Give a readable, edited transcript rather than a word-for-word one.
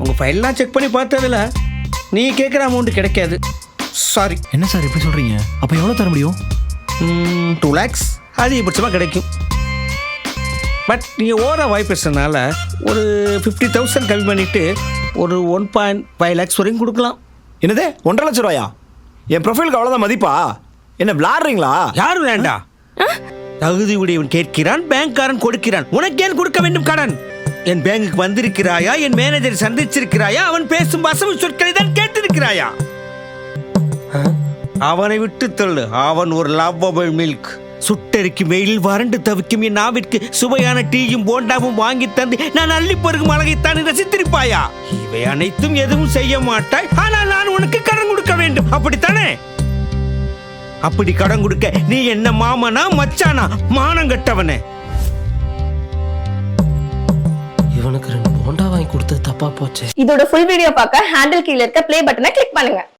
உங்கள் ஃபைல்லாம் செக் பண்ணி பார்த்ததில் நீ கேட்குற அமௌண்ட்டு கிடைக்காது. சாரி. என்ன சார் எப்படி சொல்கிறீங்க? அப்போ எவ்வளோ தர முடியும்? 2 lakhs அதிகபட்சமாக கிடைக்கும். பட் நீங்கள் ஓவராக வாய் பேசுறதுனால ஒரு 50,000 கம்மி பண்ணிவிட்டு ஒரு 1.5 lakhs வரைக்கும் கொடுக்கலாம். என்னது 1.5 லட்சம் ரூபாயா? என் ப்ரொஃபைலுக்கு அவ்வளோதான் மதிப்பா? என்ன விளாடுறீங்களா? யார் வேண்டா? தகுதி உடையவன் கேட்கிறான், பேங்க்காரன் கொடுக்கிறான். உனக்கு ஏன் கொடுக்க வேண்டும் கடன்? என் பேங்குக்கு வந்திருக்கிறாயா? என் மேனேஜரை சந்திச்சிருக்கிறாயா? அவன் பேசும் வசவு சொற்களை தான் கேட்டிருக்கிறாயா? அவனை விட்டு தள்ளு. அவன் ஒரு லவ்வபிள் மில்க். சுட்டெரிக்கும் வெயில் வறண்டு தவிக்கும் என் நாவிற்கு சுவையான டீயும் போண்டாவும் வாங்கி தந்து நான் அள்ளி பருகும் அழகைத்தான் ரசித்திருப்பாயா? இவை அனைத்தும் எதுவும் செய்ய மாட்டாய். ஆனால் நான் உனக்கு கடன் கொடுக்க வேண்டும், அப்படித்தானே? அப்படி கடன் கொடுக்க நீ என்ன மாமனா மச்சானா? மானம் கட்டவனே. இவனுக்கு 2 போண்டா வாங்கி கொடுத்தது தப்பா போச்சு. இதோட ஃபுல் வீடியோ பார்க்க ஹேண்டில் கீழ இருக்க ப்ளே பட்டனை கிளிக் பண்ணுங்க.